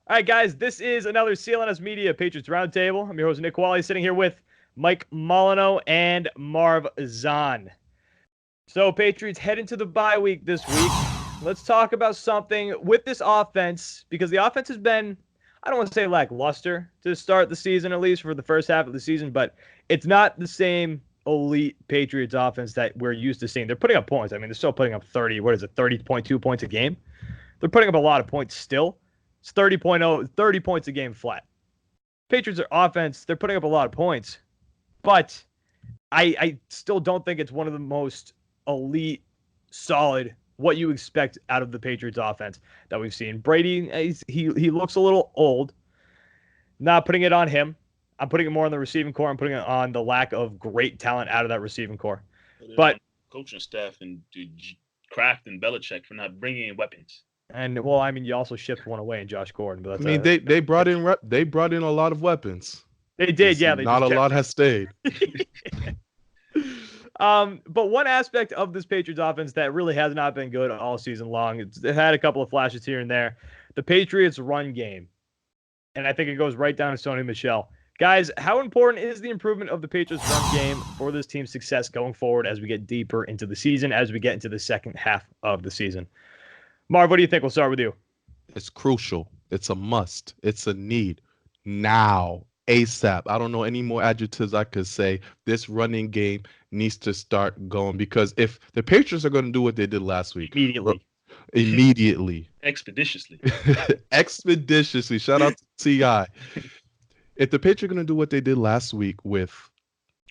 All right, guys, this is another CLNS Media Patriots Roundtable. I'm your host, Nick Wally, sitting here with Mike Molyneux and Marv Zahn. So, Patriots head into the bye week this week. Let's talk about something with this offense, because the offense has been, I don't want to say lackluster to start the season, at least for the first half of the season, but it's not the same elite Patriots offense that we're used to seeing. They're putting up points. I mean, they're still putting up 30.2 points a game. They're putting up a lot of points still. It's 30 points a game flat. Patriots are offense. They're putting up a lot of points. But I still don't think it's one of the most elite, solid, what you expect out of the Patriots offense that we've seen. Brady, he looks a little old. Not putting it on him. I'm putting it more on the receiving core. I'm putting it on the lack of great talent out of that receiving core. But coaching staff and Kraft and Belichick for not bringing in weapons. And well, I mean, you also shipped one away in Josh Gordon. But that's they brought in a lot of weapons. They did, yeah. Not a lot has stayed. But one aspect of this Patriots offense that really has not been good all season long, it had a couple of flashes here and there. The Patriots run game, and I think it goes right down to Sony Michel. Guys, how important is the improvement of the Patriots run game for this team's success going forward as we get deeper into the season, as we get into the second half of the season? Marv, what do you think? We'll start with you. It's crucial. It's a must. It's a need. Now, ASAP. I don't know any more adjectives I could say. This running game needs to start going, because if the Patriots are going to do what they did last week. Immediately. Expeditiously. Expeditiously. Shout out to T.I. If the Patriots are going to do what they did last week with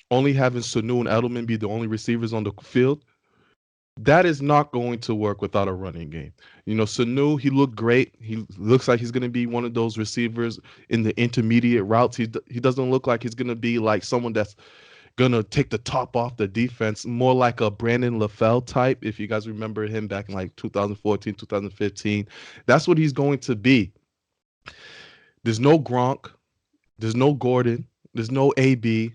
only having Sanu and Edelman be the only receivers on the field, that is not going to work without a running game. You know, Sanu, he looked great. He looks like he's going to be one of those receivers in the intermediate routes. He doesn't look like he's going to be like someone that's going to take the top off the defense, more like a Brandon LaFell type, if you guys remember him back in like 2014, 2015. That's what he's going to be. There's no Gronk. There's no Gordon. There's no AB.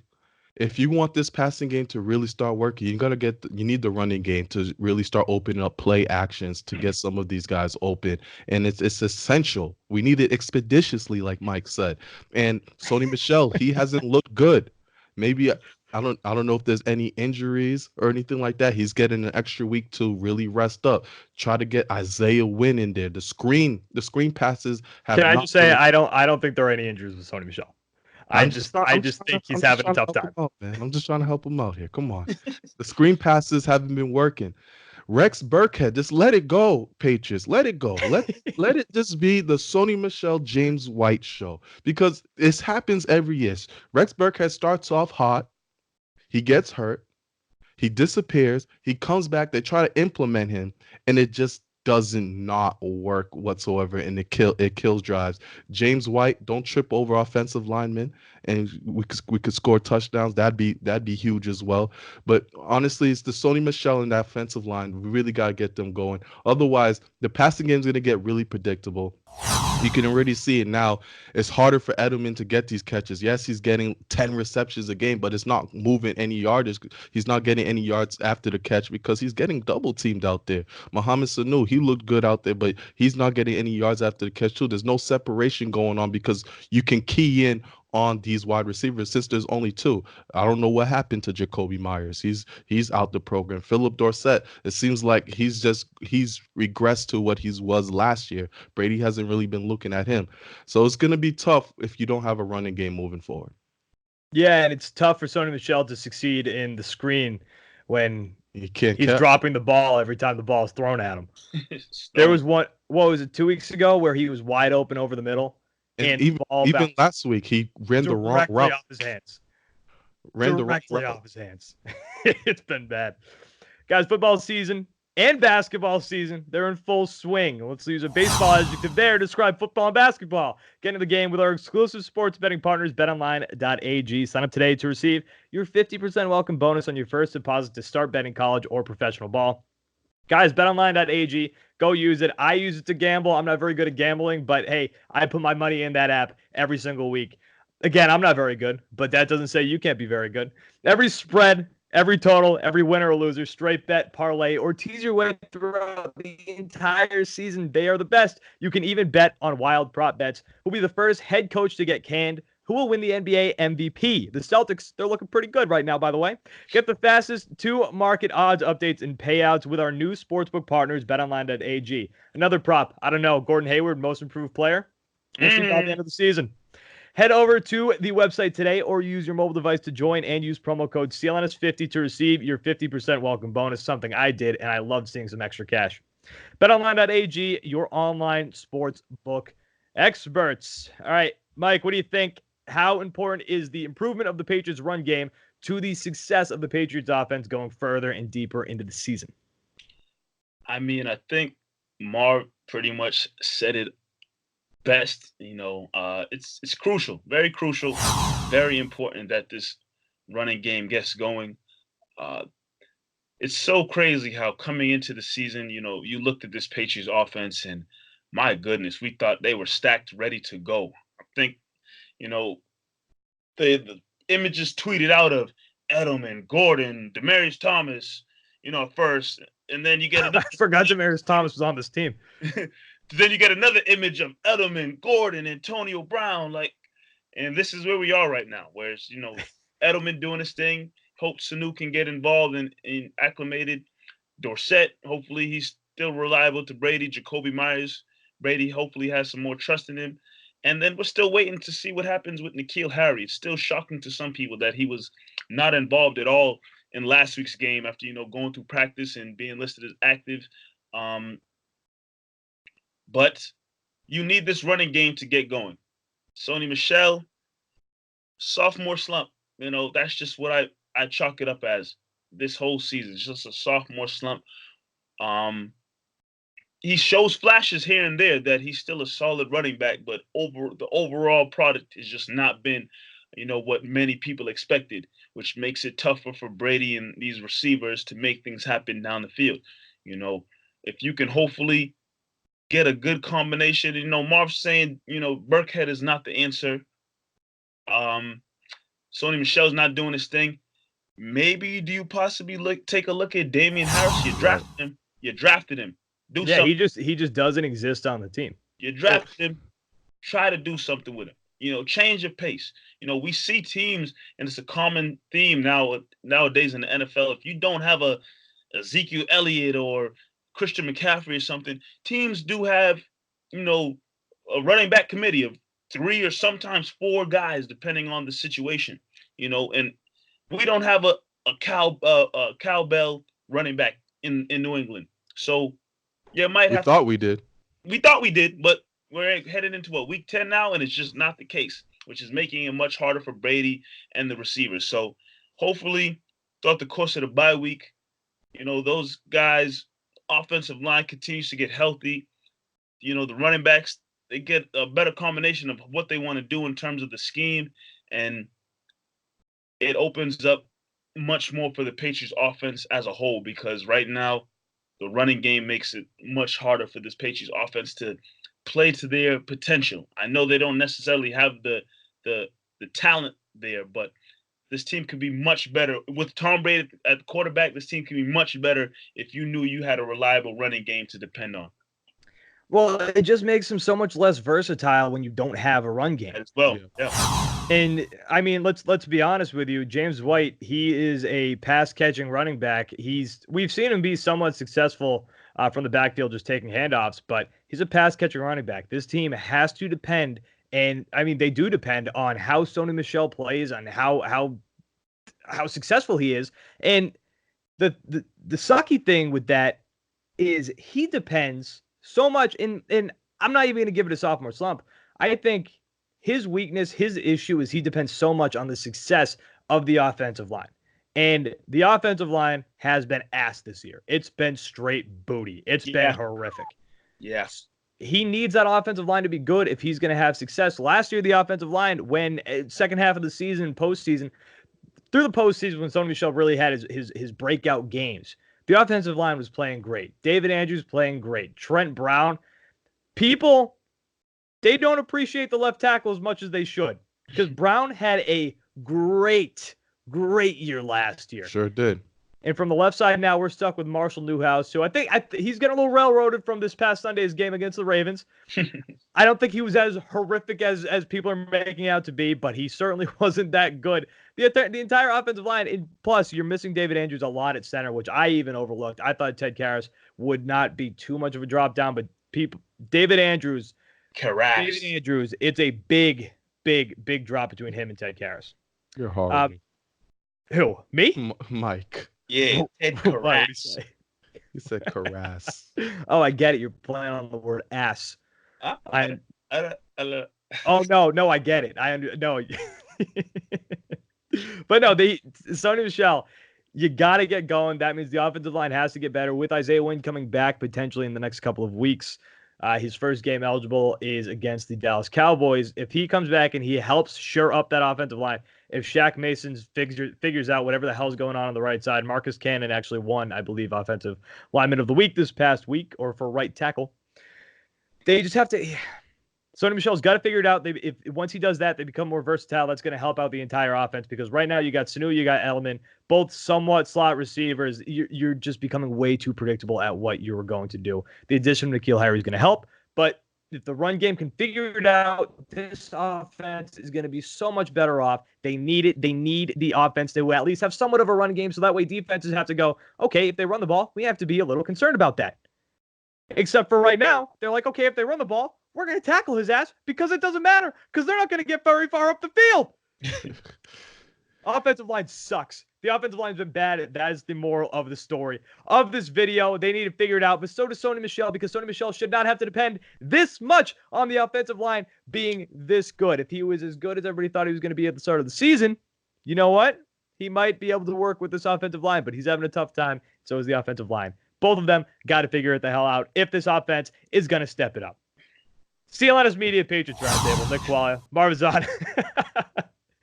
If you want this passing game to really start working, you need the running game to really start opening up play actions to get some of these guys open. And it's essential. We need it expeditiously, like Mike said. And Sony Michel, he hasn't looked good. Maybe I don't know if there's any injuries or anything like that. He's getting an extra week to really rest up. Try to get Isaiah Wynn in there. The screen passes have. Can I just say I don't think there are any injuries with Sony Michel. I just think he's having a tough time. I'm just trying to help him out here. Come on. The screen passes haven't been working. Rex Burkhead, just let it go, Patriots. Let it go. Let it just be the Sony Michel James White show, because this happens every year. Rex Burkhead starts off hot. He gets hurt. He disappears. He comes back. They try to implement him, and it just doesn't not work whatsoever, and it kills drives. James White, don't trip over offensive linemen, and we could score touchdowns. That'd be huge as well. But honestly, it's the Sony Michel and that offensive line. We really gotta get them going. Otherwise, the passing game's gonna get really predictable. You can already see it now. It's harder for Edelman to get these catches. Yes, he's getting 10 receptions a game, but it's not moving any yardage. He's not getting any yards after the catch because he's getting double teamed out there. Mohamed Sanu, he looked good out there, but he's not getting any yards after the catch too. There's no separation going on because you can key in on these wide receivers since there's only two. I don't know what happened to Jacoby Myers. He's out the program. Philip Dorsett, it seems like he's regressed to what he was last year. Brady hasn't really been looking at him. So it's going to be tough if you don't have a running game moving forward. Yeah, and it's tough for Sony Michel to succeed in the screen when he's dropping the ball every time the ball is thrown at him. There was what was it, 2 weeks ago, where he was wide open over the middle. And even last week, he ran the wrong route. Off his hands. Off his hands. It's been bad. Guys, football season and basketball season, they're in full swing. Let's use a baseball adjective there to describe football and basketball. Get into the game with our exclusive sports betting partners, betonline.ag. Sign up today to receive your 50% welcome bonus on your first deposit to start betting college or professional ball. Guys, betonline.ag, go use it. I use it to gamble. I'm not very good at gambling, but hey, I put my money in that app every single week. Again, I'm not very good, but that doesn't say you can't be very good. Every spread, Every total, every winner or loser, straight bet, parlay, or tease your way throughout the entire season. They are the best. You can even bet on wild prop bets. Who'll be the first head coach to get canned? Who will win the NBA MVP? The Celtics, they're looking pretty good right now, by the way. Get the fastest to-market odds, updates, and payouts with our new sportsbook partners, betonline.ag. Another prop. I don't know. Gordon Hayward, most improved player. We'll see by the end of the season. Head over to the website today or use your mobile device to join and use promo code CLNS50 to receive your 50% welcome bonus, something I did, and I loved seeing some extra cash. BetOnline.ag, your online sports book experts. All right, Mike, what do you think? How important is the improvement of the Patriots' run game to the success of the Patriots' offense going further and deeper into the season? I mean, I think Marv pretty much said it best. It's crucial, very crucial, very important that this running game gets going. It's so crazy how coming into the season, you looked at this Patriots offense and my goodness, we thought they were stacked, ready to go. I think, the images tweeted out of Edelman, Gordon, Demaryius Thomas, first, and then you get I forgot Demaryius Thomas was on this team. Then you get another image of Edelman, Gordon, Antonio Brown, and this is where we are right now. Whereas, Edelman doing his thing. Hope Sanu can get involved and acclimated. Dorsett, hopefully he's still reliable to Brady. Jacoby Myers, Brady hopefully has some more trust in him. And then we're still waiting to see what happens with N'Keal Harry. It's still shocking to some people that he was not involved at all in last week's game after, going through practice and being listed as active. But you need this running game to get going. Sony Michel, sophomore slump. That's just what I chalk it up as this whole season. It's just a sophomore slump. He shows flashes here and there that he's still a solid running back, but the overall product has just not been, what many people expected, which makes it tougher for Brady and these receivers to make things happen down the field. If you can hopefully get a good combination, Marv's saying, Burkhead is not the answer. Sony Michel's not doing his thing. Maybe do you possibly take a look at Damian Harris? You drafted him. Do something. he just doesn't exist on the team. You drafted him. Try to do something with him. Change your pace. We see teams, and it's a common theme nowadays in the NFL. If you don't have a Ezekiel Elliott or Christian McCaffrey or something, teams do have, a running back committee of 3 or sometimes 4 guys, depending on the situation. And we don't have a cowbell running back in New England. So you might have. We thought we did. We thought we did, but we're headed into week 10 now, and it's just not the case, which is making it much harder for Brady and the receivers. So hopefully, throughout the course of the bye week, those guys, offensive line continues to get healthy. The running backs, they get a better combination of what they want to do in terms of the scheme, and it opens up much more for the Patriots offense as a whole, because right now the running game makes it much harder for this Patriots offense to play to their potential. I know they don't necessarily have the talent there, but this team could be much better. With Tom Brady at the quarterback, this team can be much better if you knew you had a reliable running game to depend on. Well, it just makes him so much less versatile when you don't have a run game. As well, yeah. And I mean, let's be honest with you. James White, he is a pass-catching running back. We've seen him be somewhat successful from the backfield, just taking handoffs, but he's a pass-catching running back. This team has to depend, and I mean, they do depend on how Sony Michel plays, on how successful he is. And the sucky thing with that is he depends so much, and I'm not even going to give it a sophomore slump. I think his weakness, his issue is he depends so much on the success of the offensive line. And the offensive line has been ass this year. It's been straight booty. It's been horrific. Yes. He needs that offensive line to be good if he's going to have success. Last year, the offensive line, when second half of the season, postseason, through the postseason when Sony Michel really had his breakout games, the offensive line was playing great. David Andrews playing great. Trent Brown. People, they don't appreciate the left tackle as much as they should, because Brown had a great Great year last year. Sure did. And from the left side now, we're stuck with Marshall Newhouse, who I think he's getting a little railroaded from this past Sunday's game against the Ravens. I don't think he was as horrific as people are making out to be, but he certainly wasn't that good. The entire offensive line, and plus you're missing David Andrews a lot at center, which I even overlooked. I thought Ted Karras would not be too much of a drop down, but David Andrews, it's a big drop between him and Ted Karras. You're horrible. Who? Me? Mike. Yeah, Ted Karras. You said Karras. Oh, I get it. You're playing on the word ass. Oh no, I get it. No. But no, Sony Michel, you got to get going. That means the offensive line has to get better with Isaiah Wynn coming back potentially in the next couple of weeks. His first game eligible is against the Dallas Cowboys. If he comes back and he helps shore up that offensive line, if Shaq Mason figures out whatever the hell's going on the right side, Marcus Cannon actually won, I believe, Offensive Lineman of the Week this past week, or for right tackle. They just have to. Sony Michel's got to figure it out. Once he does that, they become more versatile. That's going to help out the entire offense because right now you got Sanu, you got Edelman, both somewhat slot receivers. You're just becoming way too predictable at what you were going to do. The addition of N'Keal Harry is going to help, but if the run game can figure it out, this offense is going to be so much better off. They need it. They need the offense to at least have somewhat of a run game so that way defenses have to go, okay, if they run the ball, we have to be a little concerned about that. Except for right now, they're like, okay, if they run the ball, we're going to tackle his ass because it doesn't matter because they're not going to get very far up the field. Offensive line sucks. The offensive line's been bad. That is the moral of the story of this video. They need to figure it out, but so does Sony Michel because Sony Michel should not have to depend this much on the offensive line being this good. If he was as good as everybody thought he was going to be at the start of the season, you know what? He might be able to work with this offensive line, but he's having a tough time. So is the offensive line. Both of them got to figure it the hell out if this offense is going to step it up. CLNS Media Patriots Roundtable. Nick Qualia, Marv Zahn,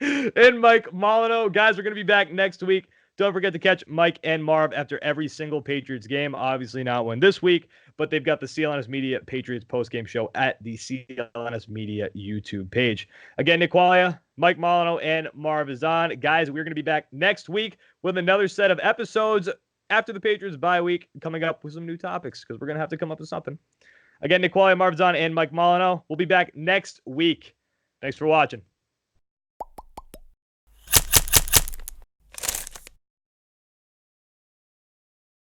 and Mike Molyneux. Guys, we're going to be back next week. Don't forget to catch Mike and Marv after every single Patriots game. Obviously not one this week, but they've got the CLNS Media Patriots postgame show at the CLNS Media YouTube page. Again, Nick Qualia, Mike Molyneux, and Marv Zahn. Guys, we're going to be back next week with another set of episodes after the Patriots bye week, coming up with some new topics because we're going to have to come up with something. Again, Nick Qualia, Marv Zahn, and Mike Molyneux. We'll be back next week. Thanks for watching.